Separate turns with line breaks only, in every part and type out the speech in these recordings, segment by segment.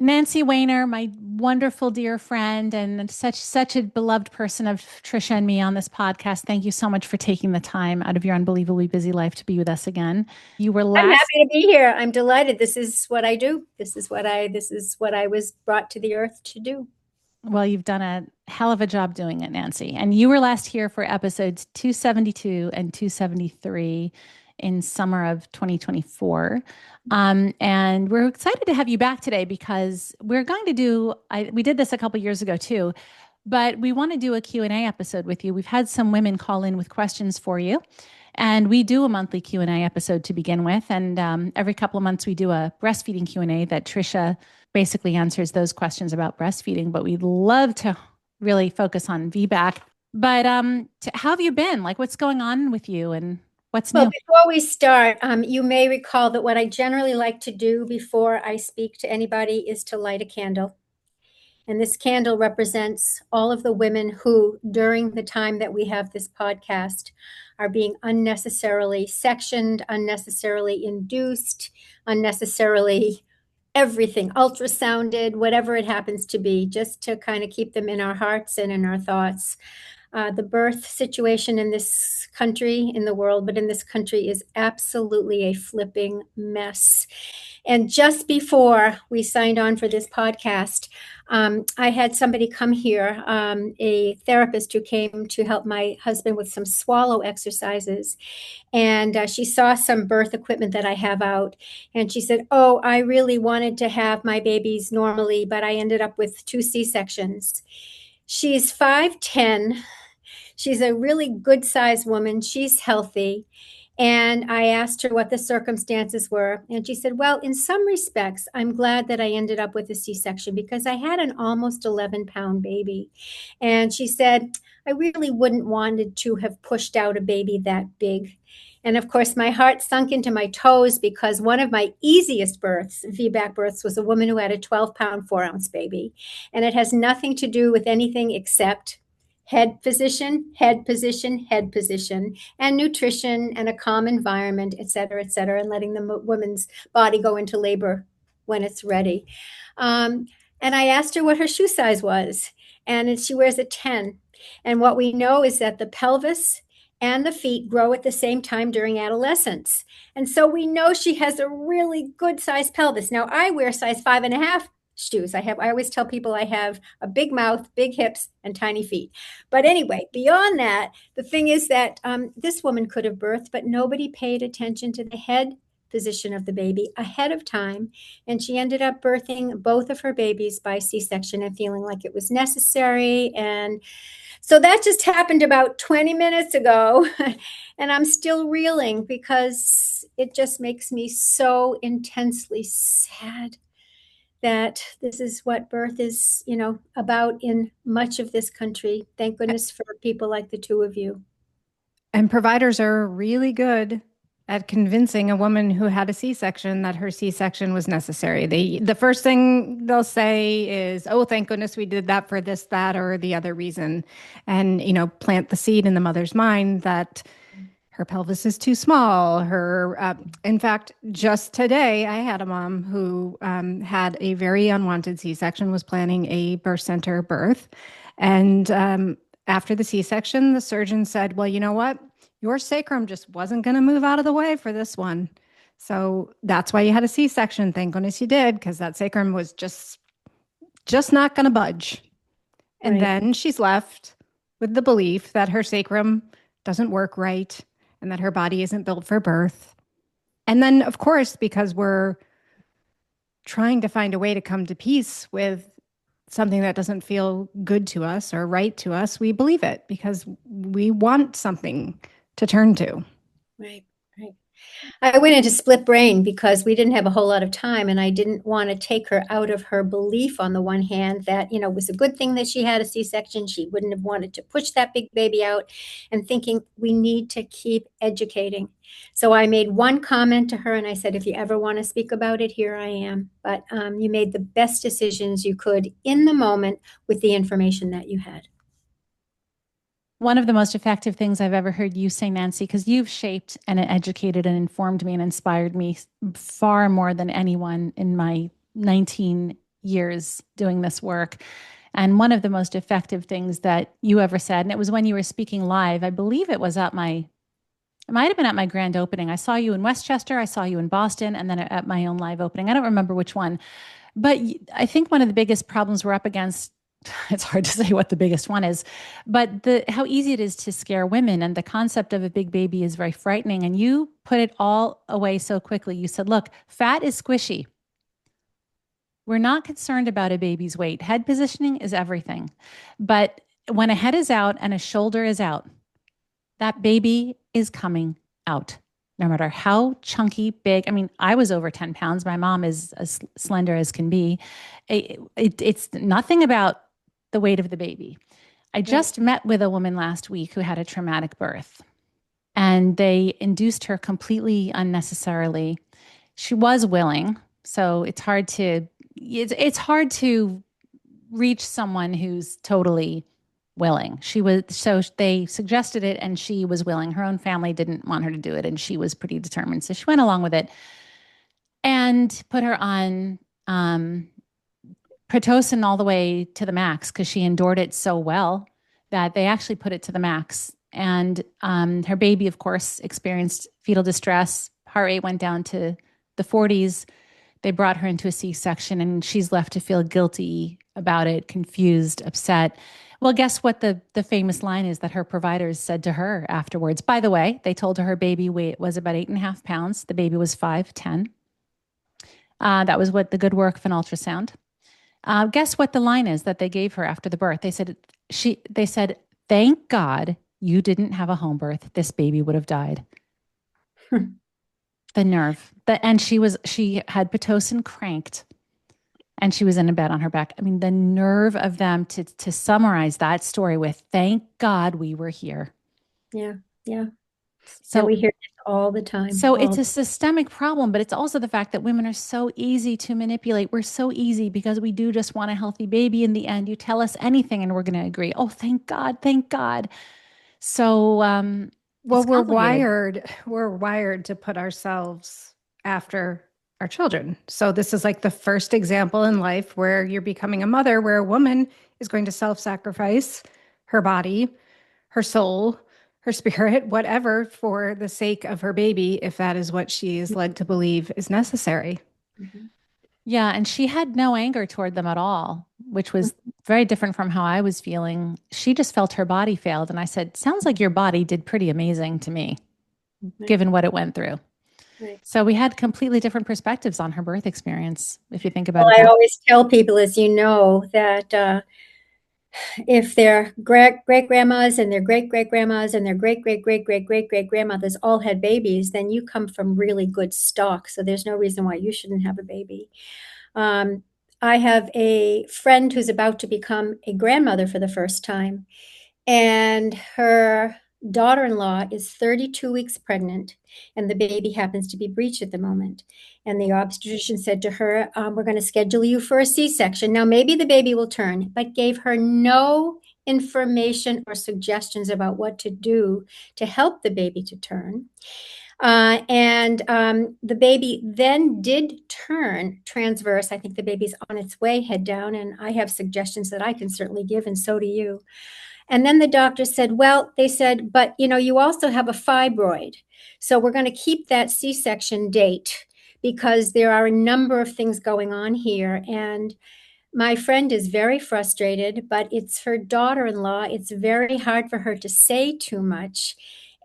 Nancy Wainer, my wonderful dear friend and such a beloved person of Trisha and me on this podcast. Thank you so much for taking the time out of your unbelievably busy life to be with us again. You were
I'm
last
happy to be here. I'm delighted. This is what I do. This is what I was brought to the earth to do.
Well, you've done a hell of a job doing it, Nancy. And you were last here for episodes 272 and 273 in summer of 2024. And we're excited to have you back today because we're going to we did this a couple years ago too, but we want to do a Q&A episode with you. We've had some women call in with questions for you. And we do a monthly Q&A episode to begin with. And every couple of months, we do a breastfeeding Q&A that Trisha basically answers those questions about breastfeeding. But we'd love to really focus on VBAC. But how have you been? Like, what's going on with you and what's
Well,
new?
before we start, you may recall that what I generally like to do before I speak to anybody is to light a candle. And this candle represents all of the women who, during the time that we have this podcast, are being unnecessarily sectioned, unnecessarily induced, unnecessarily everything, ultrasounded, whatever it happens to be, just to kind of keep them in our hearts and in our thoughts. The birth situation in this country, in the world, but in this country is absolutely a flipping mess. And just before we signed on for this podcast, I had somebody come here, a therapist who came to help my husband with some swallow exercises. And she saw some birth equipment that I have out. And she said, "Oh, I really wanted to have my babies normally, but I ended up with 2 C-sections." She's 5'10". She's a really good sized woman. She's healthy. And I asked her what the circumstances were. And she said, "Well, in some respects, I'm glad that I ended up with a C-section because I had an almost 11-pound baby." And she said, "I really wouldn't wanted to have pushed out a baby that big." And of course, my heart sunk into my toes because one of my easiest births, VBAC births, was a woman who had a 12-pound, 4-ounce baby. And it has nothing to do with anything except head position, head position, head position, and nutrition and a calm environment, et cetera, and letting the woman's body go into labor when it's ready. And I asked her what her shoe size was, and she wears a 10. And what we know is that the pelvis and the feet grow at the same time during adolescence. And so we know she has a really good size pelvis. Now I wear size 5.5 shoes. I always tell people I have a big mouth, big hips, and tiny feet. But anyway, beyond that, the thing is that this woman could have birthed, but nobody paid attention to the head position of the baby ahead of time. And she ended up birthing both of her babies by C-section and feeling like it was necessary. And so that just happened about 20 minutes ago. And I'm still reeling because it just makes me so intensely sad that this is what birth is, about in much of this country. Thank goodness for people like the two of you.
And providers are really good at convincing a woman who had a C-section that her C-section was necessary. The first thing they'll say is, "Oh, thank goodness we did that for this, that, or the other reason." And, plant the seed in the mother's mind that her pelvis is too small. In fact, just today, I had a mom who had a very unwanted C-section, was planning a birth center birth. And after the C-section, the surgeon said, "Well, you know what? Your sacrum just wasn't going to move out of the way for this one. So that's why you had a C-section. Thank goodness you did, because that sacrum was just not going to budge." And
Right.
then she's left with the belief that her sacrum doesn't work right and that her body isn't built for birth. And then, of course, because we're trying to find a way to come to peace with something that doesn't feel good to us or right to us, we believe it because we want something to turn to.
Right. I went into split brain because we didn't have a whole lot of time, and I didn't want to take her out of her belief on the one hand that, it was a good thing that she had a C-section. She wouldn't have wanted to push that big baby out, and thinking we need to keep educating. So I made one comment to her and I said, "If you ever want to speak about it, here I am." But you made the best decisions you could in the moment with the information that you had.
One of the most effective things I've ever heard you say, Nancy, because you've shaped and educated and informed me and inspired me far more than anyone in my 19 years doing this work. And one of the most effective things that you ever said, and it was when you were speaking live, I believe it was at it might have been at my grand opening. I saw you in Westchester, I saw you in Boston, and then at my own live opening. I don't remember which one. But I think one of the biggest problems we're up against, it's hard to say what the biggest one is, but how easy it is to scare women, and the concept of a big baby is very frightening. And you put it all away so quickly. You said, look, fat is squishy. We're not concerned about a baby's weight. Head positioning is everything. But when a head is out and a shoulder is out, that baby is coming out, no matter how chunky, big. I mean, I was over 10 pounds. My mom is as slender as can be. It's nothing about the weight of the baby. I just met with a woman last week who had a traumatic birth, and they induced her completely unnecessarily. She was willing, so it's hard to reach someone who's totally willing. So they suggested it, and she was willing. Her own family didn't want her to do it, and she was pretty determined. So she went along with it and put her on Pitocin all the way to the max, because she endured it so well that they actually put it to the max. And her baby, of course, experienced fetal distress. Heart rate went down to the 40s. They brought her into a C-section, and she's left to feel guilty about it, confused, upset. Well, guess what the famous line is that her providers said to her afterwards? By the way, they told her baby weight was about 8.5 pounds. The baby was 5'10". That was what the good work of an ultrasound. Guess what the line is that they gave her after the birth? They said, thank God you didn't have a home birth. This baby would have died. The nerve. And she had Pitocin cranked, and she was in a bed on her back. I mean, the nerve of them to summarize that story with, thank God we were here.
Yeah. Yeah. So we hear it all the time.
So it's a systemic problem, but it's also the fact that women are so easy to manipulate. We're so easy because we do just want a healthy baby in the end. You tell us anything and we're going to agree. Oh, thank God. Thank God. So,
well, we're wired to put ourselves after our children. So this is like the first example in life where you're becoming a mother, where a woman is going to self-sacrifice her body, her soul, her spirit, whatever, for the sake of her baby, if that is what she is led to believe is necessary.
Mm-hmm. Yeah. And she had no anger toward them at all, which was very different from how I was feeling. She just felt her body failed. And I said, sounds like your body did pretty amazing to me, given what it went through. Right. So we had completely different perspectives on her birth experience, if you think about it.
I always tell people, as you know, that if their great-grandmas and their great-great-grandmas and their great-great-great-great-great-great-grandmothers all had babies, then you come from really good stock. So there's no reason why you shouldn't have a baby. I have a friend who's about to become a grandmother for the first time, and her daughter-in-law is 32 weeks pregnant, and the baby happens to be Breech at the moment. And the obstetrician said to her, we're going to schedule you for a C-section. Now, maybe the baby will turn, but gave her no information or suggestions about what to do to help the baby to turn. The baby then did turn transverse. I think the baby's on its way, head down, and I have suggestions that I can certainly give, and so do you. And then the doctor said, well, they said, but you also have a fibroid. So we're going to keep that C-section date because there are a number of things going on here. And my friend is very frustrated, but it's her daughter-in-law. It's very hard for her to say too much.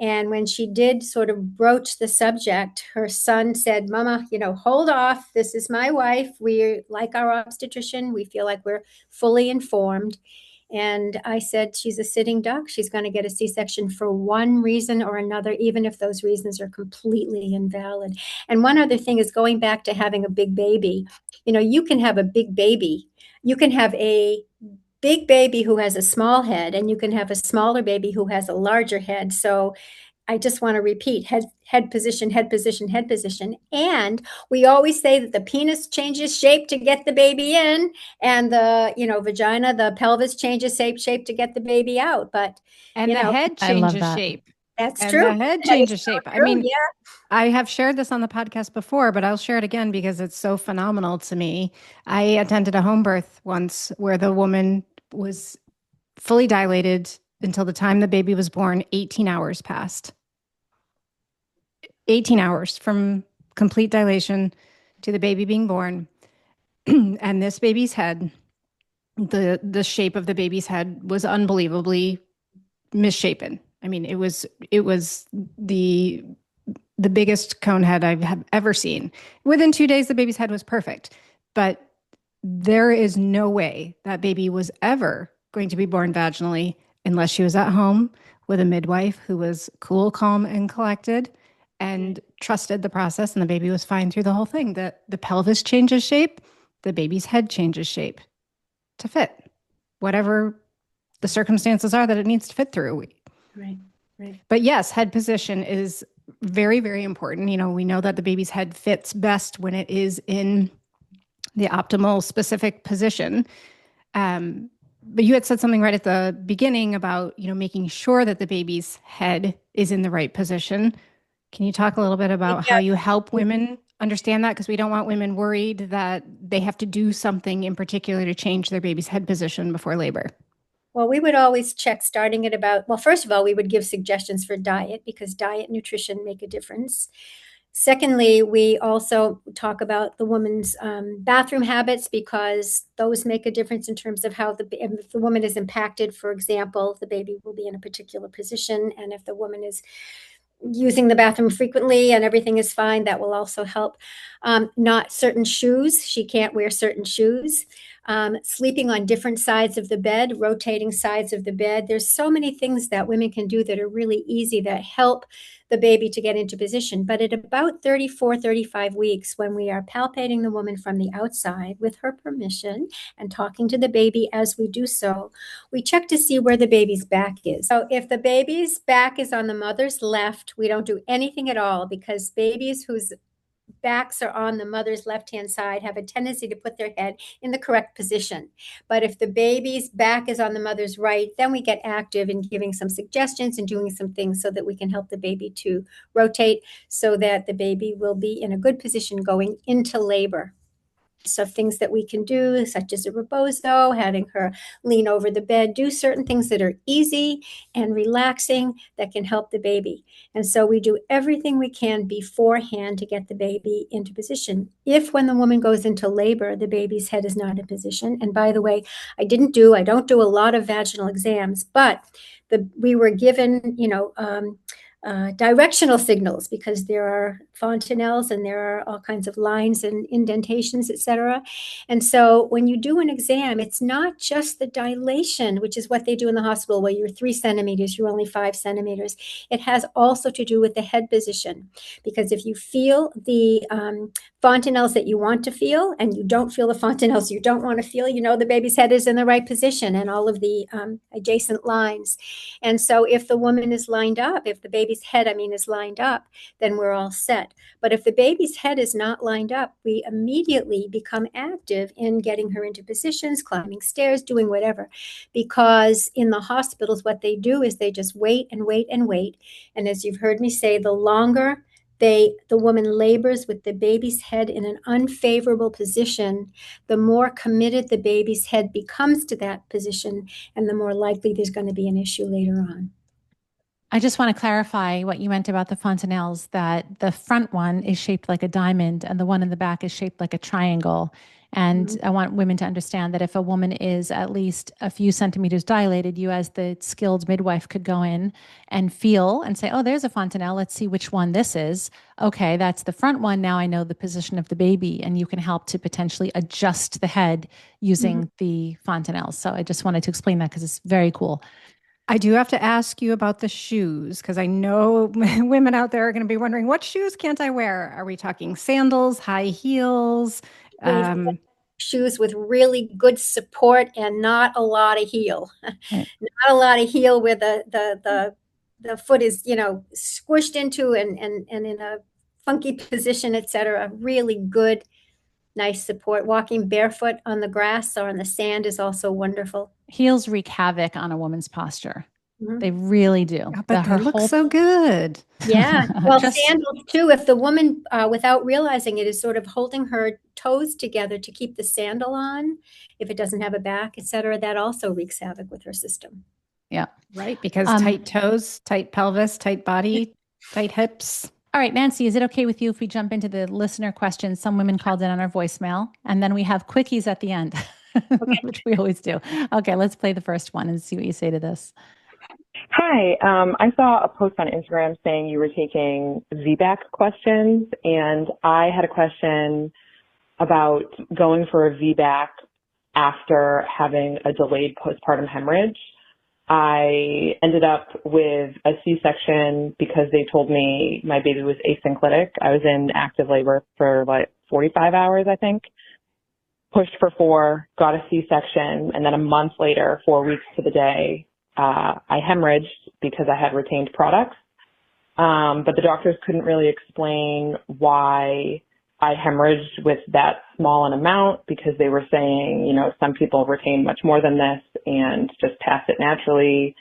And when she did sort of broach the subject, her son said, Mama, hold off. This is my wife. We like our obstetrician. We feel like we're fully informed. And I said, she's a sitting duck. She's going to get a C-section for one reason or another, even if those reasons are completely invalid. And one other thing is going back to having a big baby. You can have a big baby. You can have a big baby who has a small head, and you can have a smaller baby who has a larger head. So I just want to repeat, head position, head position, head position. And we always say that the penis changes shape to get the baby in, and the, vagina, the pelvis changes shape to get the baby out. But
the head changes shape.
That's
And
true.
the head
That is
changes
so
shape. I
true,
mean,
yeah.
I have shared this on the podcast before, but I'll share it again because it's so phenomenal to me. I attended a home birth once where the woman was fully dilated until the time the baby was born. 18 hours passed. 18 hours from complete dilation to the baby being born. And this baby's head, the shape of the baby's head was unbelievably misshapen. I mean, it was the biggest cone head have ever seen. Within 2 days, the baby's head was perfect. But there is no way that baby was ever going to be born vaginally unless she was at home with a midwife who was cool, calm, and collected and trusted the process, and the baby was fine through the whole thing. The pelvis changes shape, the baby's head changes shape to fit whatever the circumstances are that it needs to fit through.
Right, right.
But yes, head position is very, very important. You know, we know that the baby's head fits best when it is in the optimal specific position. But you had said something right at the beginning about, you know, making sure that the baby's head is in the right position. Can you talk a little bit about how you help women understand that? Because we don't want women worried that they have to do something in particular to change their baby's head position before labor.
Well, we would always check starting at about, well, first of all, we would give suggestions for diet because diet and nutrition make a difference. Secondly, we also talk about the woman's bathroom habits because those make a difference in terms of how if the woman is impacted, for example, the baby will be in a particular position. And if the woman is using the bathroom frequently and everything is fine, that will also help. Not certain shoes. She can't wear certain shoes. Sleeping on different sides of the bed, rotating sides of the bed. There's so many things that women can do that are really easy that help the baby to get into position. But at about 34, 35 weeks, when we are palpating the woman from the outside with her permission and talking to the baby as we do so, we check to see where the baby's back is. So if the baby's back is on the mother's left, we don't do anything at all because babies whose backs are on the mother's left-hand side have a tendency to put their head in the correct position. But if the baby's back is on the mother's right, then we get active in giving some suggestions and doing some things so that we can help the baby to rotate so that the baby will be in a good position going into labor. So things that we can do, such as a rebozo, having her lean over the bed, do certain things that are easy and relaxing that can help the baby. And so we do everything we can beforehand to get the baby into position. If when the woman goes into labor, the baby's head is not in position, and by the way, I don't do a lot of vaginal exams, but we were given, directional signals because there are fontanelles and there are all kinds of lines and indentations, etc. And so when you do an exam, it's not just the dilation, which is what they do in the hospital where you're 3 centimeters, you're only 5 centimeters. It has also to do with the head position because if you feel the fontanelles that you want to feel and you don't feel the fontanelles you don't want to feel, you know the baby's head is in the right position and all of the adjacent lines. And so if the woman is lined up, if the baby's head, is lined up, then we're all set. But if the baby's head is not lined up, we immediately become active in getting her into positions, climbing stairs, doing whatever. Because in the hospitals, what they do is they just wait and wait and wait. And as you've heard me say, the longer the woman labors with the baby's head in an unfavorable position, the more committed the baby's head becomes to that position, and the more likely there's going to be an issue later on.
I just want to clarify what you meant about the fontanelles, that the front one is shaped like a diamond and the one in the back is shaped like a triangle. And I want women to understand that if a woman is at least a few centimeters dilated, you as the skilled midwife could go in and feel and say, oh, there's a fontanelle. Let's see which one this is. Okay, that's the front one. Now I know the position of the baby, and you can help to potentially adjust the head using the fontanelles. So I just wanted to explain that because it's very cool.
I do have to ask you about the shoes because I know women out there are going to be wondering, what shoes can't I wear? Are we talking sandals, high heels?
Shoes with really good support and not a lot of heel.
Right.
Not a lot of heel where the foot is, squished into and in a funky position, etc. Really good, nice support. Walking barefoot on the grass or on the sand is also wonderful.
Heels wreak havoc on a woman's posture. They really do.
But they look so good.
Yeah. Well, sandals too, if the woman, without realizing it, is sort of holding her toes together to keep the sandal on, if it doesn't have a back, et cetera, that also wreaks havoc with her system.
Yeah.
Right. Because tight toes, tight pelvis, tight body, tight hips.
All right, Nancy, is it okay with you if we jump into the listener questions? Some women called in on our voicemail, and then we have quickies at the end, which we always do. Okay, let's play the first one and see what you say to this.
Hi, I saw a post on Instagram saying you were taking VBAC questions, and I had a question about going for a VBAC after having a delayed postpartum hemorrhage. I ended up with a C-section because they told me my baby was asynclitic. I was in active labor for like 45 hours, I think. Pushed for 4, got a C-section, and then a month later, 4 weeks to the day, I hemorrhaged because I had retained products. But the doctors couldn't really explain why I hemorrhaged with that small an amount, because they were saying, you know, some people retain much more than this and just pass it naturally.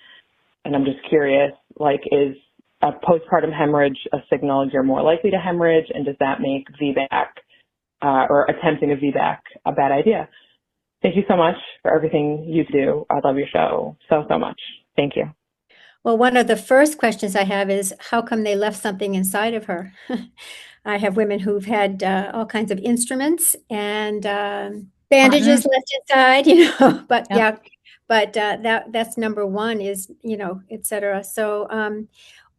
And I'm just curious, like, is a postpartum hemorrhage a signal you're more likely to hemorrhage? And does that make VBAC or attempting a VBAC a bad idea? Thank you so much for everything you do. I love your show so much. Thank you.
Well, one of the first questions I have is, how come they left something inside of her? I have women who've had all kinds of instruments and bandages left inside, you know, but
Yep.
but that's number one is, you know, et cetera. So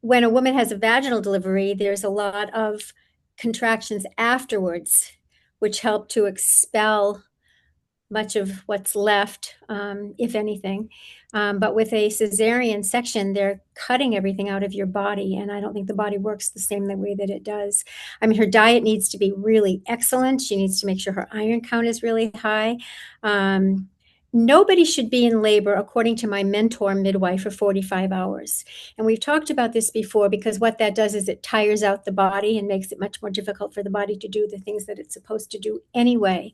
when a woman has a vaginal delivery, there's a lot of contractions afterwards, which help to expel much of what's left, if anything. But with a cesarean section, they're cutting everything out of your body. And I don't think the body works the same way that it does. I mean, her diet needs to be really excellent. She needs to make sure her iron count is really high. Nobody should be in labor, according to my mentor midwife, for 45 hours. And we've talked about this before, because what that does is it tires out the body and makes it much more difficult for the body to do the things that it's supposed to do anyway.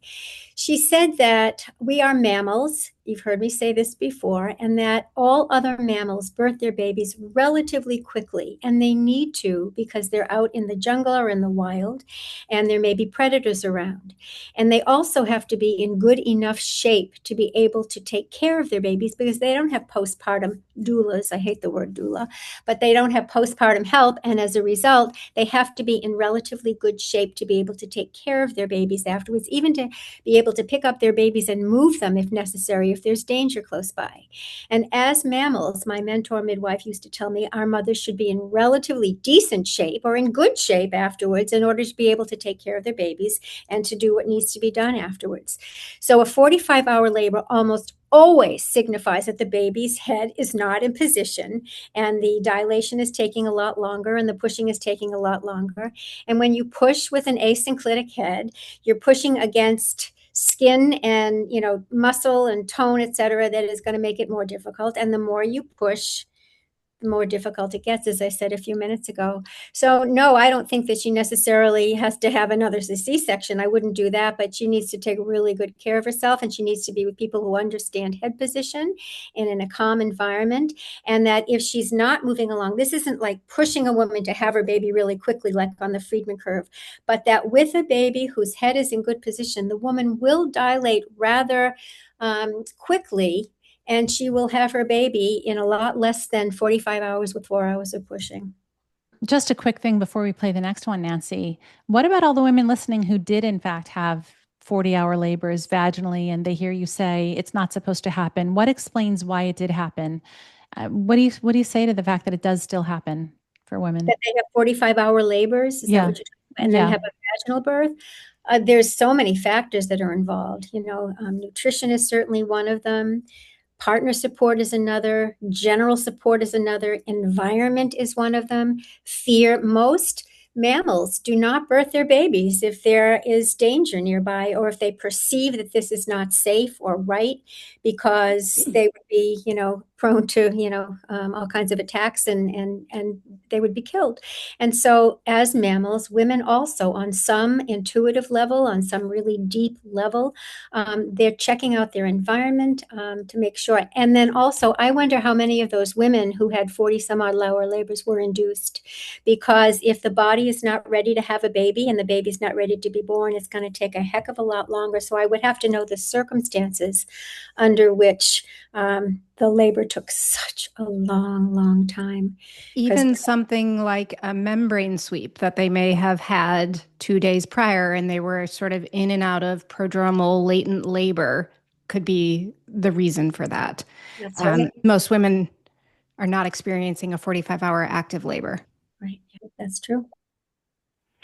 She said that we are mammals. You've heard me say this before, and that all other mammals birth their babies relatively quickly, and they need to because they're out in the jungle or in the wild, and there may be predators around. And they also have to be in good enough shape to be able to take care of their babies, because they don't have postpartum doulas. I hate the word doula, but they don't have postpartum help, and as a result, they have to be in relatively good shape to be able to take care of their babies afterwards, even to be able to pick up their babies and move them if necessary, if there's danger close by. And as mammals, my mentor midwife used to tell me, our mothers should be in relatively decent shape or in good shape afterwards in order to be able to take care of their babies and to do what needs to be done afterwards. So a 45-hour labor almost always signifies that the baby's head is not in position, and the dilation is taking a lot longer, and the pushing is taking a lot longer. And when you push with an asynclitic head, you're pushing against skin and, you know, muscle and tone, et cetera, that is going to make it more difficult. And the more you push, the more difficult it gets, as I said a few minutes ago. So no, I don't think that she necessarily has to have another C-section. I wouldn't do that, but she needs to take really good care of herself, and she needs to be with people who understand head position and in a calm environment. And that if she's not moving along, this isn't like pushing a woman to have her baby really quickly, like on the Friedman curve, but that with a baby whose head is in good position, the woman will dilate rather quickly, and she will have her baby in a lot less than 45 hours with 4 hours of pushing.
Just a quick thing before we play the next one, Nancy. What about all the women listening who did, in fact, have 40-hour labors vaginally, and they hear you say it's not supposed to happen? What explains why it did happen? What do you say to the fact that it does still happen for women?
That they have 45-hour labors? Is that what you're talking about? And then have a vaginal birth? There's so many factors that are involved. You know, nutrition is certainly one of them. Partner support is another. General support is another. Environment is one of them. Fear. Most mammals do not birth their babies if there is danger nearby, or if they perceive that this is not safe or right, because they would be, prone to, all kinds of attacks, and they would be killed. And so as mammals, women also, on some intuitive level, on some really deep level, they're checking out their environment to make sure. And then also, I wonder how many of those women who had 40 some odd lower labors were induced, because if the body is not ready to have a baby and the baby's not ready to be born, it's going to take a heck of a lot longer. So I would have to know the circumstances under which the labor took such a long, long time.
Even something like a membrane sweep that they may have had 2 days prior, and they were sort of in and out of prodromal latent labor, could be the reason for that.
That's right.
Most women are not experiencing a 45-hour active labor.
Right. Yeah, that's true.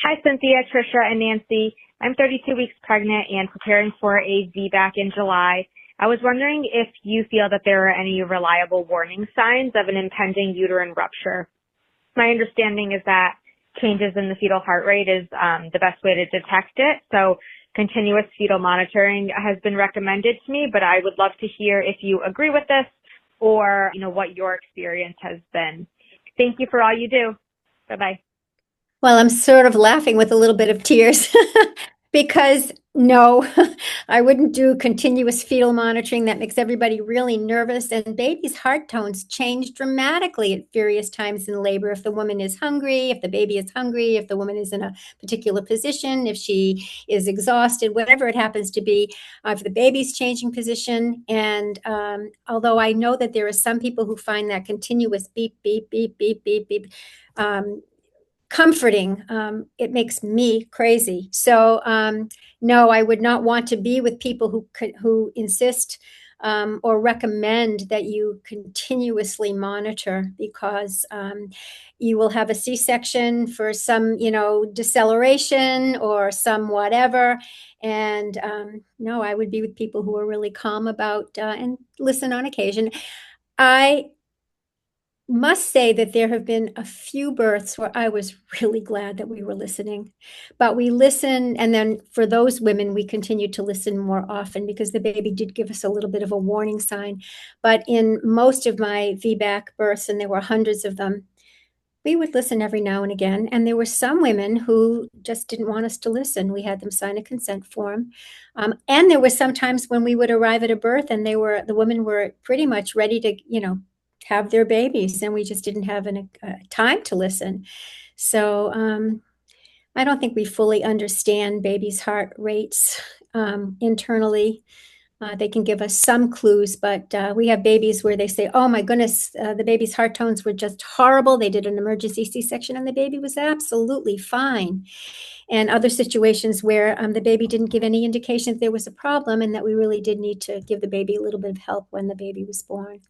Hi, Cynthia, Trisha, and Nancy. I'm 32 weeks pregnant and preparing for a VBAC in July. I was wondering if you feel that there are any reliable warning signs of an impending uterine rupture. My understanding is that changes in the fetal heart rate is the best way to detect it. So continuous fetal monitoring has been recommended to me, but I would love to hear if you agree with this, or what your experience has been. Thank you for all you do. Bye-bye.
Well, I'm sort of laughing with a little bit of tears because no, I wouldn't do continuous fetal monitoring. That makes everybody really nervous. And baby's heart tones change dramatically at various times in labor. If the woman is hungry, if the baby is hungry, if the woman is in a particular position, if she is exhausted, whatever it happens to be, if the baby's changing position. And although I know that there are some people who find that continuous beep, beep, beep, beep, beep, beep, comforting, it makes me crazy. So no, I would not want to be with people who insist or recommend that you continuously monitor, because you will have a C-section for some, deceleration or some whatever. And no, I would be with people who are really calm about and listen on occasion. I must say that there have been a few births where I was really glad that we were listening. But we listen, and then for those women, we continued to listen more often because the baby did give us a little bit of a warning sign. But in most of my VBAC births, and there were hundreds of them, we would listen every now and again. And there were some women who just didn't want us to listen. We had them sign a consent form. And there were some times when we would arrive at a birth and the women were pretty much ready to, have their babies, and we just didn't have time to listen. So I don't think we fully understand babies' heart rates internally. They can give us some clues, but we have babies where they say, oh my goodness, the baby's heart tones were just horrible. They did an emergency C-section and the baby was absolutely fine. And other situations where the baby didn't give any indication that there was a problem, and that we really did need to give the baby a little bit of help when the baby was born.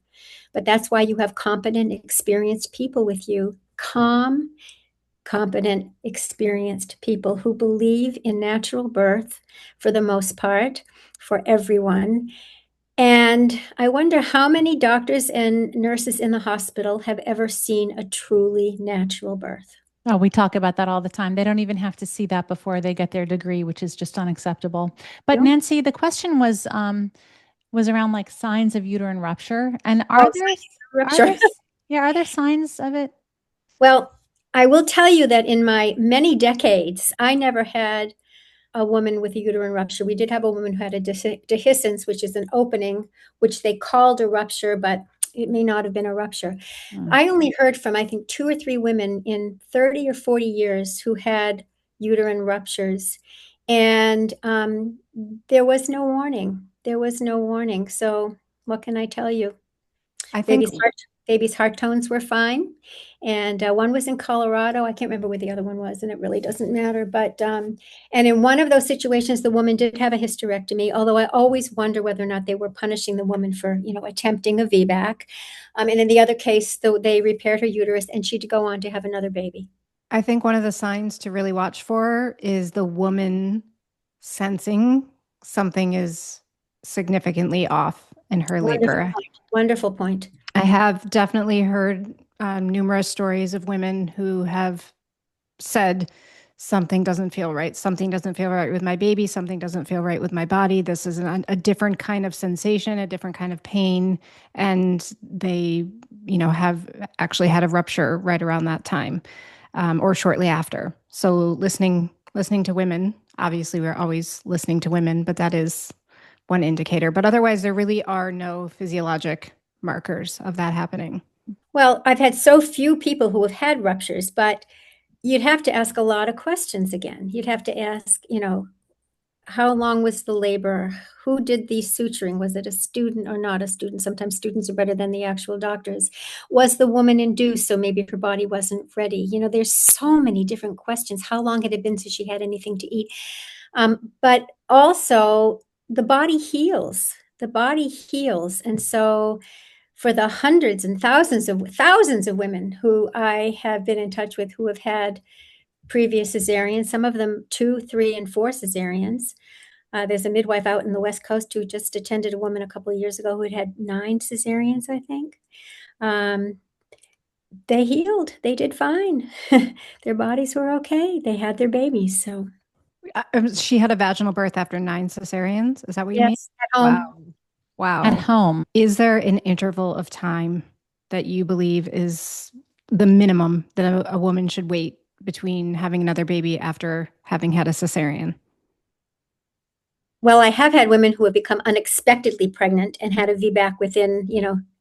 But that's why you have competent, experienced people with you. Calm, competent, experienced people who believe in natural birth for the most part, for everyone. And I wonder how many doctors and nurses in the hospital have ever seen a truly natural birth.
Oh, we talk about that all the time. They don't even have to see that before they get their degree, which is just unacceptable. But
Yep.
Nancy, the question was around like signs of uterine rupture. And are there signs of it?
Well, I will tell you that in my many decades, I never had a woman with a uterine rupture. We did have a woman who had a dehiscence, which is an opening, which they called a rupture, but it may not have been a rupture. I only heard from, I think, 2 or 3 women in 30 or 40 years who had uterine ruptures. And there was no warning. There was no warning. So what can I tell you?
I think
Baby's heart tones were fine. And one was in Colorado. I can't remember where the other one was, and it really doesn't matter. But and in one of those situations, the woman did have a hysterectomy, although I always wonder whether or not they were punishing the woman for, attempting a VBAC. And in the other case, though, they repaired her uterus and she'd go on to have another baby.
I think one of the signs to really watch for is the woman sensing something is significantly off in her labor.
Wonderful point.
I have definitely heard numerous stories of women who have said, something doesn't feel right. Something doesn't feel right with my baby. Something doesn't feel right with my body. This is a different kind of sensation, a different kind of pain. And they, have actually had a rupture right around that time, or shortly after. So listening to women, obviously we're always listening to women, but that is one indicator. But otherwise, there really are no physiologic markers of that happening.
Well, I've had so few people who have had ruptures, but you'd have to ask a lot of questions again. You'd have to ask, how long was the labor? Who did the suturing? Was it a student or not a student? Sometimes students are better than the actual doctors. Was the woman induced? So maybe her body wasn't ready. There's so many different questions. How long had it been since she had anything to eat? But also, the body heals. The body heals. And so for the hundreds and thousands of women who I have been in touch with who have had previous cesareans, some of them 2, 3, and 4 cesareans. There's a midwife out in the West Coast who just attended a woman a couple of years ago who had 9 cesareans, I think. They healed. They did fine. Their bodies were okay. They had their babies. So
she had a vaginal birth after 9 cesareans. Is that what you mean?
yes, at home.
Wow.
At home.
Is there an interval of time that you believe is the minimum that a woman should wait between having another baby after having had a cesarean?
Well, I have had women who have become unexpectedly pregnant and had a VBAC within,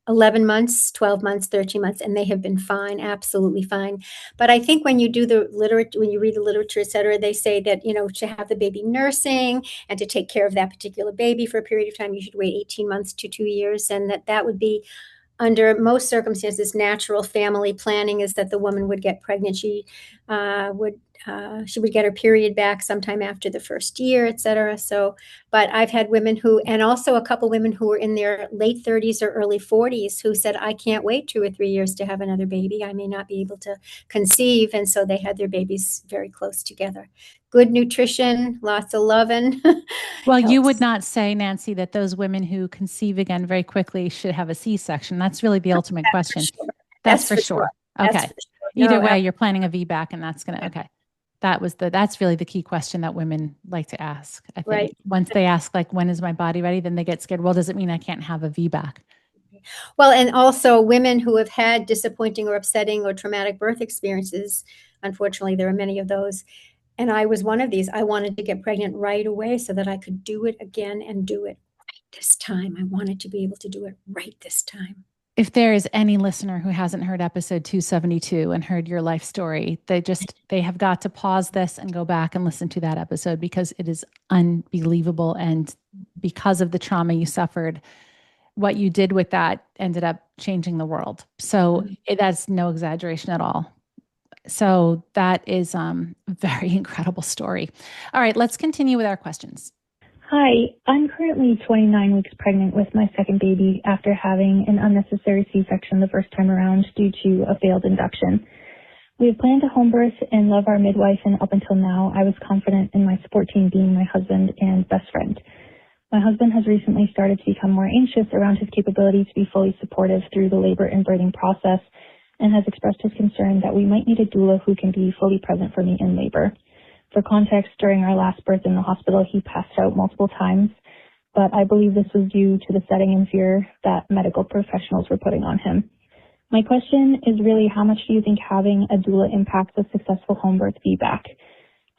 11 months, 12 months, 13 months, and they have been fine, absolutely fine. But I think when you do the literature, when you read the literature, et cetera, they say that, to have the baby nursing and to take care of that particular baby for a period of time, you should wait 18 months to 2 years, and that would be, under most circumstances, natural family planning is that the woman would get pregnant. She would get her period back sometime after the first year, et cetera. So, but I've had women and also a couple women who were in their late 30s or early 40s who said, I can't wait 2 or 3 years to have another baby. I may not be able to conceive. And so they had their babies very close together. Good nutrition, lots of loving.
Well, you would not say, Nancy, that those women who conceive again very quickly should have a C-section. That's really the ultimate question. That's for sure. Okay. Either way, you're planning a VBAC, and that's going to, okay. That's really the key question that women like to ask. I think
Right.
Once they ask, like, when is my body ready? Then they get scared. Well, does it mean I can't have a VBAC?
Well, and also women who have had disappointing or upsetting or traumatic birth experiences. Unfortunately, there are many of those. And I was one of these. I wanted to get pregnant right away so that I could do it again and do it right this time. I wanted to be able to do it right this time.
If there is any listener who hasn't heard episode 272 and heard your life story, they have got to pause this and go back and listen to that episode, because it is unbelievable. And because of the trauma you suffered, what you did with that ended up changing the world. So that's no exaggeration at all. So that is a very incredible story. All right, let's continue with our questions.
Hi, I'm currently 29 weeks pregnant with my second baby after having an unnecessary C-section the first time around due to a failed induction. We have planned a home birth and love our midwife, and up until now, I was confident in my support team being my husband and best friend. My husband has recently started to become more anxious around his capability to be fully supportive through the labor and birthing process, and has expressed his concern that we might need a doula who can be fully present for me in labor. For context, during our last birth in the hospital, he passed out multiple times, but I believe this was due to the setting and fear that medical professionals were putting on him. My question is really, how much do you think having a doula impacts a successful home birth VBAC?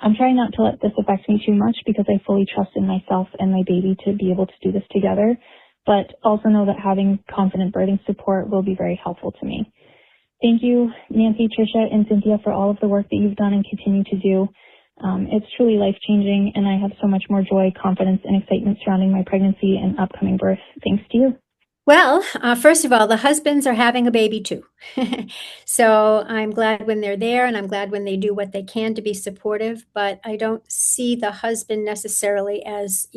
I'm trying not to let this affect me too much because I fully trust in myself and my baby to be able to do this together, but also know that having confident birthing support will be very helpful to me. Thank you, Nancy, Trisha, and Cynthia, for all of the work that you've done and continue to do. It's truly life-changing, and I have so much more joy, confidence, and excitement surrounding my pregnancy and upcoming birth. Thanks to you.
Well, first of all, the husbands are having a baby too. So I'm glad when they're there, and I'm glad when they do what they can to be supportive, but I don't see the husband necessarily as,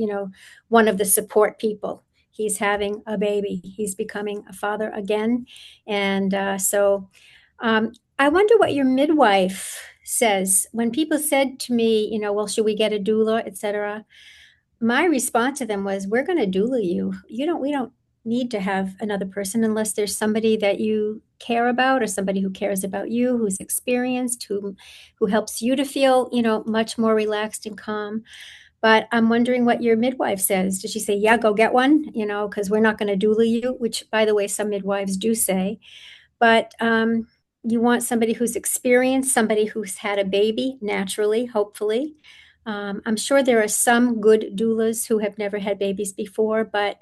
one of the support people. He's having a baby. He's becoming a father again. And I wonder what your midwife says. When people said to me, well, should we get a doula, et cetera, my response to them was, we're going to doula you. We don't need to have another person unless there's somebody that you care about, or somebody who cares about you, who's experienced, who helps you to feel, much more relaxed and calm. But I'm wondering what your midwife says. Did she say, yeah, go get one? Because we're not going to doula you, which, by the way, some midwives do say. But you want somebody who's experienced, somebody who's had a baby naturally, hopefully. I'm sure there are some good doulas who have never had babies before, but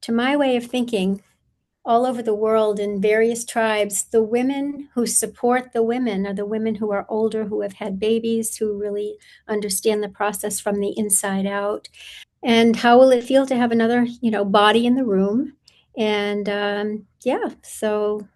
to my way of thinking, all over the world in various tribes, the women who support the women are the women who are older, who have had babies, who really understand the process from the inside out. And how will it feel to have another, body in the room? And so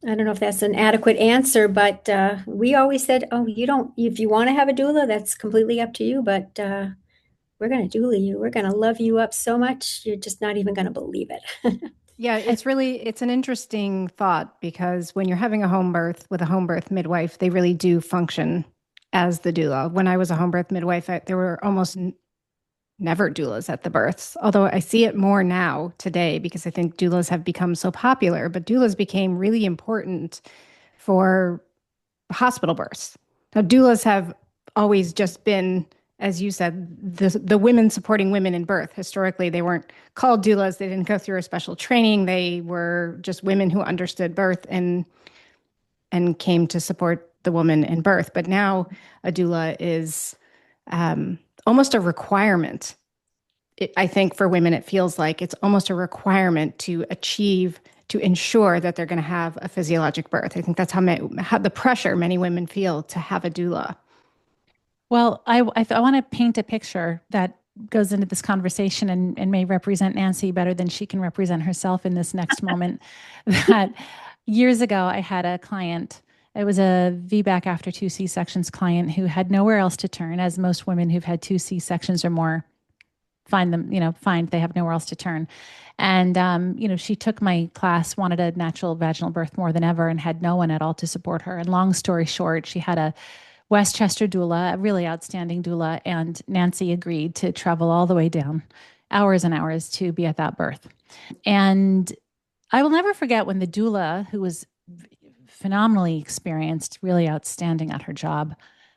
I don't know if that's an adequate answer, but we always said, oh, if you want to have a doula, that's completely up to you, but we're going to doula you. We're going to love you up so much, you're just not even going to believe it.
Yeah, it's an interesting thought, because when you're having a home birth with a home birth midwife, they really do function as the doula. When I was a home birth midwife, there were almost never doulas at the births, although I see it more now today because I think doulas have become so popular, but doulas became really important for hospital births. Now, doulas have always just been, as you said, the women supporting women in birth. Historically, they weren't called doulas. They didn't go through a special training. They were just women who understood birth and came to support the woman in birth. But now a doula is almost a requirement. I think for women, it feels like it's almost a requirement to ensure that they're going to have a physiologic birth. I think that's how the pressure many women feel to have a doula.
Well, I want to paint a picture that goes into this conversation and may represent Nancy better than she can represent herself in this next moment. That years ago, I had a client. It was a VBAC after 2 C-sections client who had nowhere else to turn, as most women who've had 2 C-sections or more find they have nowhere else to turn. And, she took my class, wanted a natural vaginal birth more than ever, and had no one at all to support her. And long story short, she had a Westchester doula, a really outstanding doula, and Nancy agreed to travel all the way down, hours and hours, to be at that birth. And I will never forget when the doula, who was phenomenally experienced, really outstanding at her job,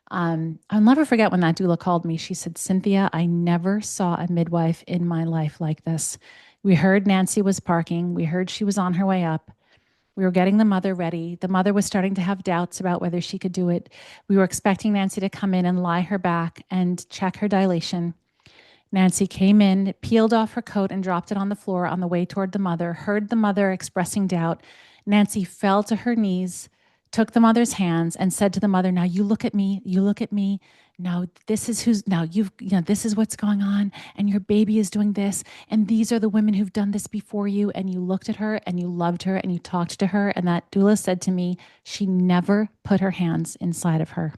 I'll never forget when that doula called me. She said, Cynthia, I never saw a midwife in my life like this. We heard Nancy was parking. We heard she was on her way up. We were getting the mother ready. The mother was starting to have doubts about whether she could do it. We were expecting Nancy to come in and lie her back and check her dilation. Nancy came in, peeled off her coat and dropped it on the floor on the way toward the mother, heard the mother expressing doubt. Nancy fell to her knees, took the mother's hands and said to the mother, now you look at me, Now this is this is what's going on, and your baby is doing this, and these are the women who've done this before you. And you looked at her and you loved her and you talked to her. And that doula said to me, she never put her hands inside of her.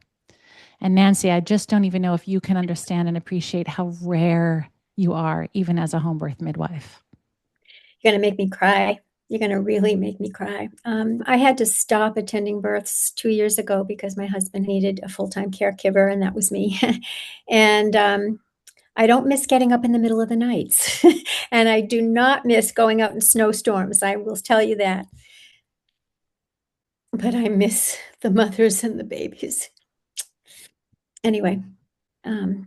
And Nancy, I just don't even know if you can understand and appreciate how rare you are, even as a home birth midwife.
You're going to make me cry. You're going to really make me cry. I had to stop attending births 2 years ago because my husband needed a full-time caregiver, and that was me. And I don't miss getting up in the middle of the nights. And I do not miss going out in snowstorms. I will tell you that. But I miss the mothers and the babies. Anyway,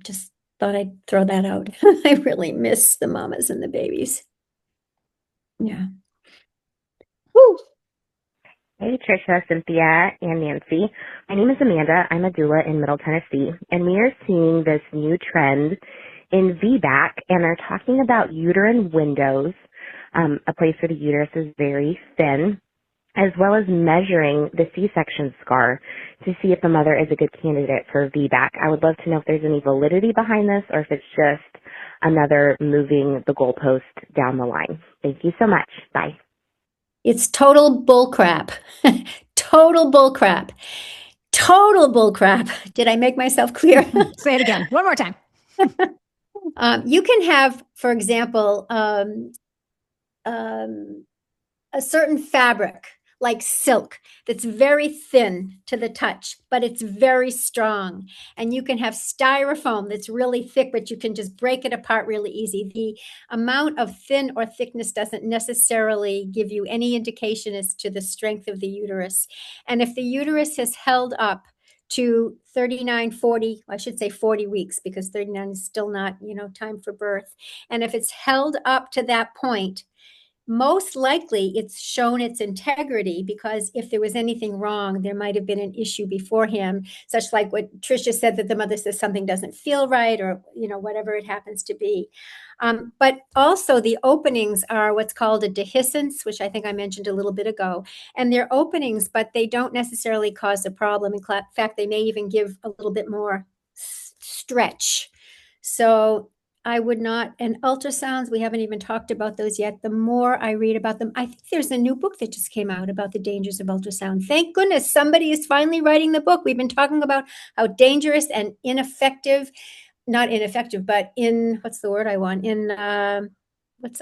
just thought I'd throw that out. I really miss the mamas and the babies. Yeah.
Woo. Hey, Trisha, Cynthia, and Nancy. My name is Amanda. I'm a doula in Middle Tennessee, and we are seeing this new trend in VBAC, and are talking about uterine windows, a place where the uterus is very thin, as well as measuring the C-section scar to see if the mother is a good candidate for VBAC. I would love to know if there's any validity behind this, or if it's just another moving the goalpost down the line. Thank you so much. Bye.
It's total bullcrap. Total bullcrap. Total bullcrap. Did I make myself clear?
Say it again. One more time.
You can have, for example, a certain fabric, like silk, that's very thin to the touch, but it's very strong. And you can have styrofoam that's really thick, but you can just break it apart really easy. The amount of thin or thickness doesn't necessarily give you any indication as to the strength of the uterus. And if the uterus has held up to 39, 40, I should say 40 weeks, because 39 is still not, time for birth. And if it's held up to that point, most likely it's shown its integrity, because if there was anything wrong, there might have been an issue before him, such like what Trisha said, that the mother says something doesn't feel right, or, whatever it happens to be. But also the openings are what's called a dehiscence, which I think I mentioned a little bit ago. And they're openings, but they don't necessarily cause a problem. In fact, they may even give a little bit more stretch. So I would not, and ultrasounds, we haven't even talked about those yet. The more I read about them, I think there's a new book that just came out about the dangers of ultrasound. Thank goodness somebody is finally writing the book. We've been talking about how dangerous and ineffective, not ineffective, but what's the word I want? I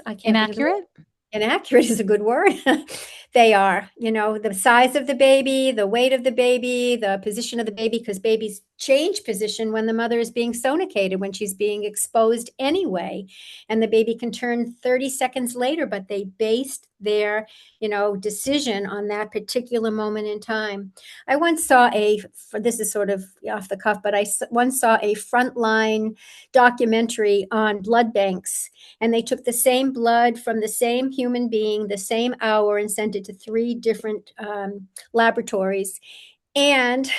can't
Inaccurate?
Inaccurate is a good word. They are, the size of the baby, the weight of the baby, the position of the baby, because babies change position when the mother is being sonicated, when she's being exposed anyway. And the baby can turn 30 seconds later, but they based their, decision on that particular moment in time. I once saw this is sort of off the cuff, but I once saw a frontline documentary on blood banks. And they took the same blood from the same human being, the same hour, and sent it to 3 different laboratories. And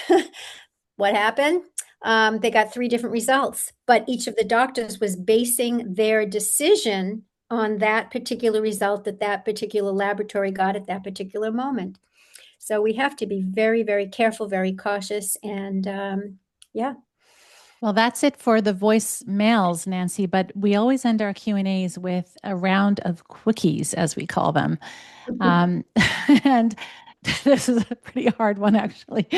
what happened? They got 3 different results, but each of the doctors was basing their decision on that particular result that particular laboratory got at that particular moment. So we have to be very, very careful, very cautious, and yeah.
Well, that's it for the voicemails, Nancy, but we always end our Q&As with a round of quickies, as we call them. And this is a pretty hard one, actually.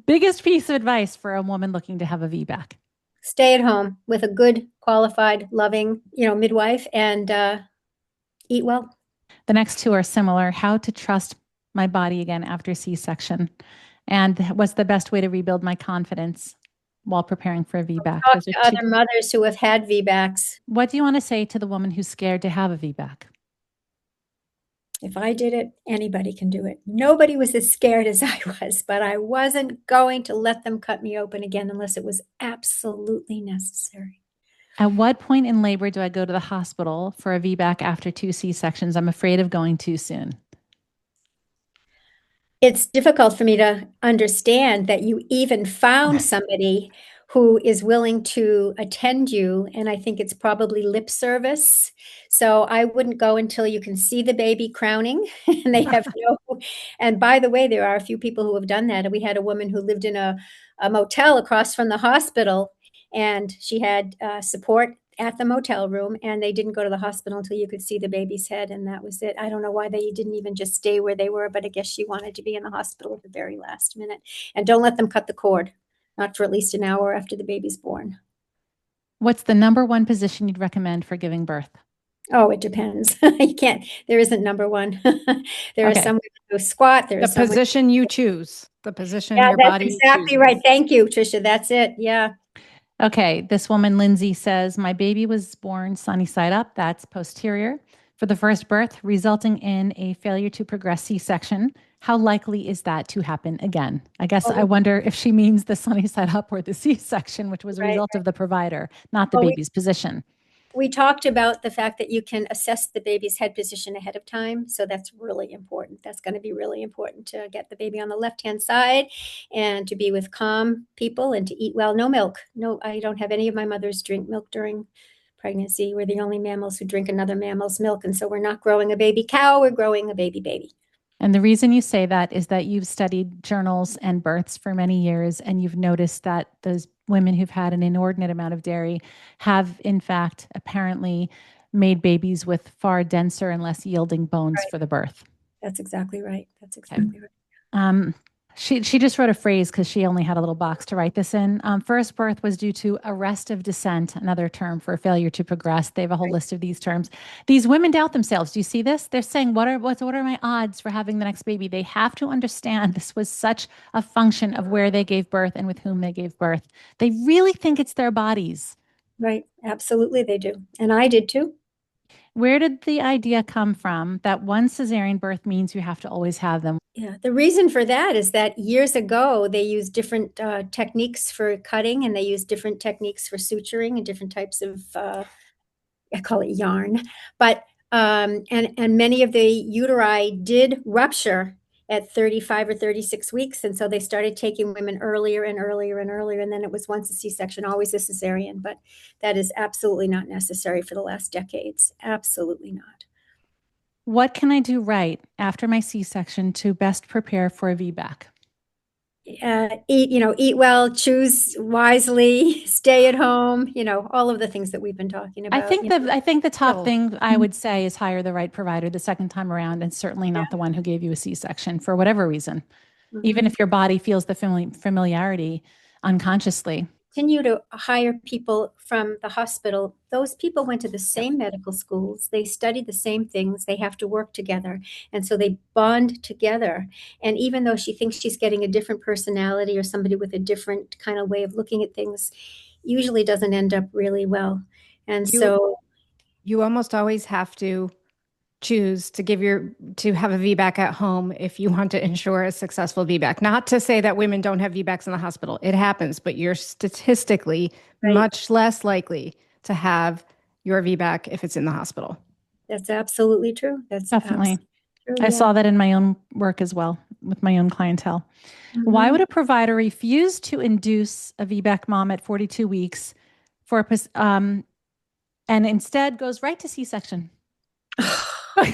Biggest piece of advice for a woman looking to have a VBAC?
Stay at home with a good, qualified, loving, midwife, and eat well.
The next 2 are similar. How to trust my body again after C-section, and what's the best way to rebuild my confidence while preparing for a VBAC?
Talk to other mothers who have had VBACs.
What do you want to say to the woman who's scared to have a VBAC?
If I did it, anybody can do it. Nobody was as scared as I was, but I wasn't going to let them cut me open again unless it was absolutely necessary.
At what point in labor do I go to the hospital for a VBAC after 2 C-sections? I'm afraid of going too soon.
It's difficult for me to understand that you even found somebody who is willing to attend you. And I think it's probably lip service. So I wouldn't go until you can see the baby crowning and they have and by the way, there are a few people who have done that. And we had a woman who lived in a motel across from the hospital, and she had support at the motel room, and they didn't go to the hospital until you could see the baby's head, and that was it. I don't know why they didn't even just stay where they were, but I guess she wanted to be in the hospital at the very last minute. And don't let them cut the cord, not for at least an hour after the baby's born.
What's the number 1 position you'd recommend for giving birth?
Oh, it depends. There isn't number 1. There are some women who squat.
The position you choose, the position your body chooses.
That's exactly right. Thank you, Trisha. That's it. Yeah.
Okay, this woman, Lindsay, says, my baby was born sunny side up, that's posterior, for the first birth, resulting in a failure to progress C-section. How likely is that to happen again? I guess I wonder if she means the sunny side up or the C-section, which was a result of the provider, not the baby's position.
We talked about the fact that you can assess the baby's head position ahead of time. So that's really important. That's going to be really important to get the baby on the left-hand side and to be with calm people and to eat well. No milk. No, I don't have any of my mothers drink milk during pregnancy. We're the only mammals who drink another mammal's milk. And so we're not growing a baby cow, we're growing a baby.
And the reason you say that is that you've studied journals and births for many years, and you've noticed that those women who've had an inordinate amount of dairy have, in fact, apparently made babies with far denser and less yielding bones for the birth.
That's exactly right. That's exactly right.
She just wrote a phrase because she only had a little box to write this in. First birth was due to arrest of descent, another term for failure to progress. They have a whole list of these terms. These women doubt themselves. Do you see this? They're saying, what are my odds for having the next baby? They have to understand this was such a function of where they gave birth and with whom they gave birth. They really think it's their bodies.
Right. Absolutely, they do. And I did too.
Where did the idea come from that one cesarean birth means you have to always have them?
Yeah, the reason for that is that years ago they used different techniques for cutting, and they used different techniques for suturing and different types of I call it yarn, but and many of the uteri did rupture at 35 or 36 weeks, and so they started taking women earlier and earlier and earlier, and then it was once a C-section, always a cesarean. But that is absolutely not necessary for the last decades. Absolutely not.
What can I do right after my C-section to best prepare for a VBAC?
Eat well, choose wisely, stay at home, all of the things that we've been talking about.
I think the top thing I would say is hire the right provider the second time around, and certainly not the one who gave you a C-section for whatever reason, even if your body feels the familiarity unconsciously.
Continue to hire people from the hospital. Those people went to the same medical schools. They studied the same things. They have to work together. And so they bond together. And even though she thinks she's getting a different personality or somebody with a different kind of way of looking at things, usually doesn't end up really well. And so
you almost always have to choose to have a VBAC at home if you want to ensure a successful VBAC. Not to say that women don't have VBACs in the hospital. It happens, but you're statistically much less likely to have your VBAC if it's in the hospital.
That's absolutely true. That's
definitely
true,
I saw that in my own work as well with my own clientele. Why would a provider refuse to induce a VBAC mom at 42 weeks and instead goes right to C-section?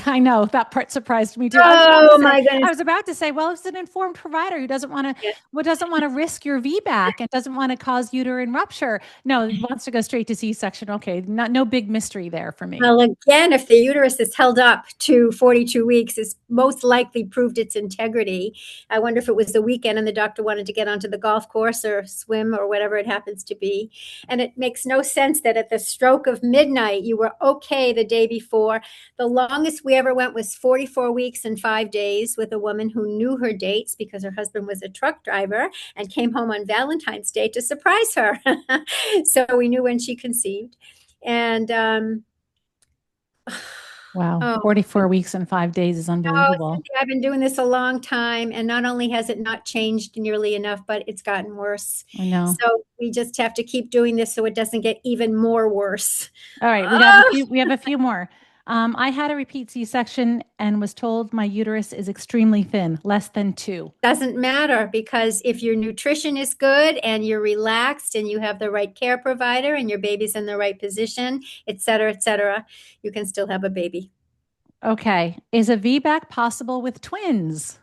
I know that part surprised me too.
My goodness.
I was about to say, well, it's an informed provider who doesn't want to risk your VBAC and doesn't want to cause uterine rupture. No, wants to go straight to C-section. Okay, no big mystery there for me.
Well, again, if the uterus is held up to 42 weeks, it's most likely proved its integrity. I wonder if it was the weekend and the doctor wanted to get onto the golf course or swim or whatever it happens to be. And it makes no sense that at the stroke of midnight, you were okay the day before. The longest we ever went was 44 weeks and 5 days with a woman who knew her dates because her husband was a truck driver and came home on Valentine's Day to surprise her. So we knew when she conceived. And
wow, 44 weeks and 5 days is unbelievable.
Cynthia, I've been doing this a long time, and not only has it not changed nearly enough, but it's gotten worse.
I know.
So we just have to keep doing this so it doesn't get even more worse.
All right, we have a few more. I had a repeat C-section and was told my uterus is extremely thin, less than 2.
Doesn't matter, because if your nutrition is good and you're relaxed and you have the right care provider and your baby's in the right position, et cetera, you can still have a baby.
Okay. Is a VBAC possible with twins?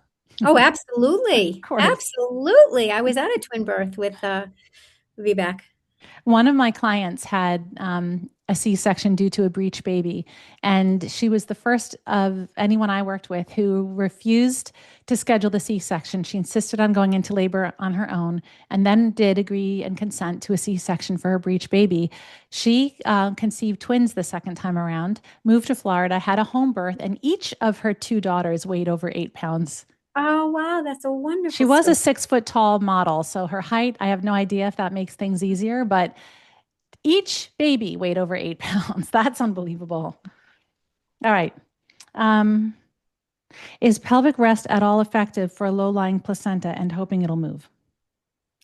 Oh, absolutely.
Of course.
Absolutely. I was at a twin birth with VBAC.
One of my clients had a C-section due to a breech baby, and she was the first of anyone I worked with who refused to schedule the C-section. She insisted on going into labor on her own, and then did agree and consent to a C-section for her breech baby. She conceived twins the second time around, moved to Florida, had a home birth, and each of her 2 daughters weighed over 8 pounds.
Oh, wow. That's a wonderful
She was
story.
a 6 foot tall model. So her height, I have no idea if that makes things easier, but each baby weighed over 8 pounds. That's unbelievable. All right. Is pelvic rest at all effective for a low-lying placenta and hoping it'll move?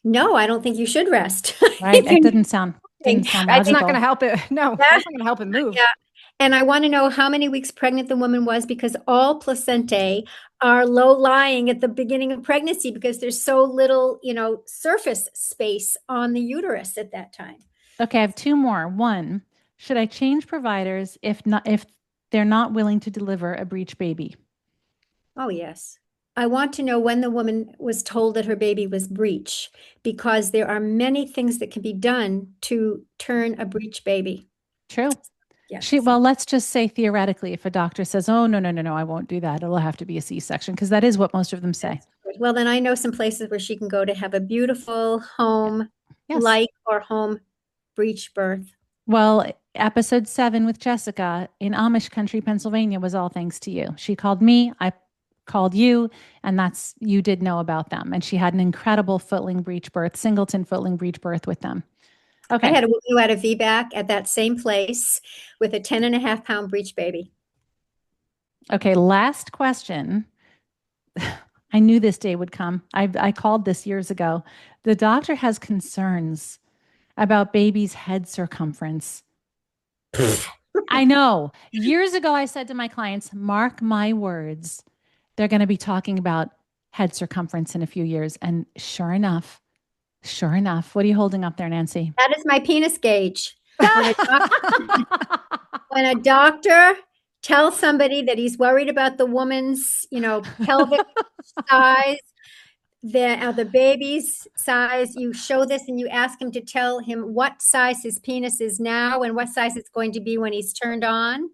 No, I don't think you should rest.
Right. It didn't sound
That's not going to help it. No, that's not going to help it move.
Yeah. And I want to know how many weeks pregnant the woman was, because all placentae are low lying at the beginning of pregnancy because there's so little, surface space on the uterus at that time.
Okay, I have 2 more. 1, should I change providers if they're not willing to deliver a breech baby?
Oh, yes. I want to know when the woman was told that her baby was breech, because there are many things that can be done to turn a breech baby.
True.
Yes.
Well, let's just say theoretically, if a doctor says, oh, no, I won't do that, it'll have to be a C-section, because that is what most of them say.
Well, then I know some places where she can go to have a beautiful home,
Yes.
like or home breech birth.
Well, episode 7 with Jessica in Amish country, Pennsylvania was all thanks to you. She called me, I called you, and you did know about them. And she had an incredible footling breech birth, singleton footling breech birth with them. Okay.
I had a woman who had a VBAC at that same place with a 10.5-pound breech baby.
Okay, last question. I knew this day would come. I called this years ago. The doctor has concerns about baby's head circumference. I know. Years ago, I said to my clients, mark my words, they're going to be talking about head circumference in a few years. And sure enough, what are you holding up there, Nancy?
That is my penis gauge. When a doctor tells somebody that he's worried about the woman's, pelvic size, the baby's size, you show this and you ask him to tell him what size his penis is now and what size it's going to be when he's turned on,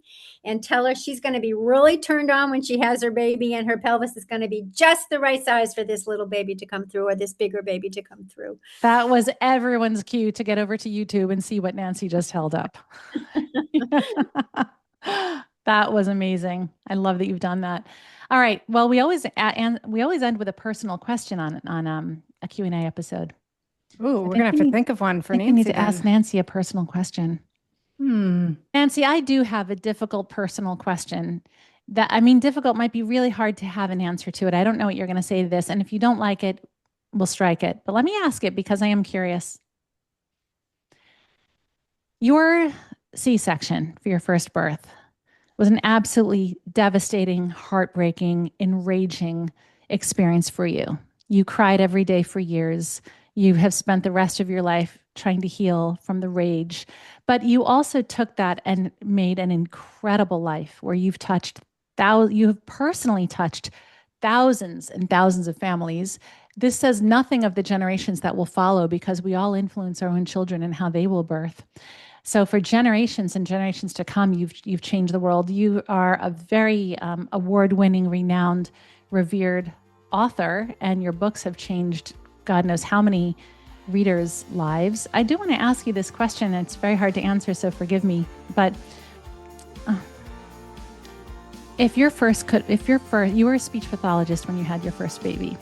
and tell her she's going to be really turned on when she has her baby, and her pelvis is going to be just the right size for this little baby to come through, or this bigger baby to come through.
That was everyone's cue to get over to YouTube and see what Nancy just held up. That was amazing. I love that you've done that. All right. Well, we always end with a personal question on a Q&A episode.
Ooh, we're gonna have to think of one for Nancy.
We need to ask Nancy a personal question. Nancy, I do have a difficult personal question. Difficult might be really hard to have an answer to it. I don't know what you're going to say to this, and if you don't like it, we'll strike it. But let me ask it because I am curious. Your C-section for your first birth was an absolutely devastating, heartbreaking, enraging experience for you. You cried every day for years. You have spent the rest of your life trying to heal from the rage. But you also took that and made an incredible life where you have personally touched thousands and thousands of families. This says nothing of the generations that will follow, because we all influence our own children and how they will birth. So for generations and generations to come, you've changed the world. You are a very award-winning, renowned, revered author, and your books have changed God knows how many readers' lives. I do want to ask you this question. It's very hard to answer, so forgive me. But you were a speech pathologist when you had your first baby.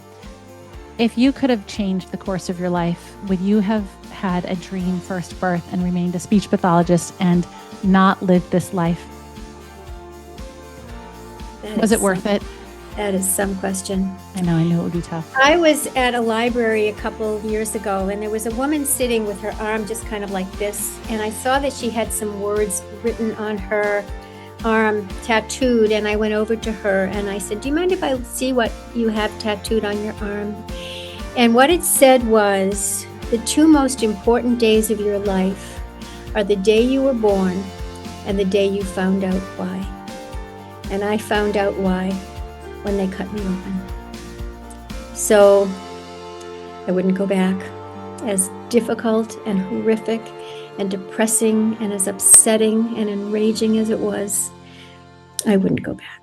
If you could have changed the course of your life, would you have had a dream first birth and remained a speech pathologist and not lived this life? Was it worth it?
That is some question.
I know, I knew it would be tough.
I was at a library a couple of years ago, and there was a woman sitting with her arm just kind of like this, and I saw that she had some words written on her arm, tattooed, and I went over to her and I said, "Do you mind if I see what you have tattooed on your arm?" And what it said was, "The two most important days of your life are the day you were born and the day you found out why." And I found out why when they cut me open. So I wouldn't go back. As difficult and horrific and depressing and as upsetting and enraging as it was, I wouldn't go back.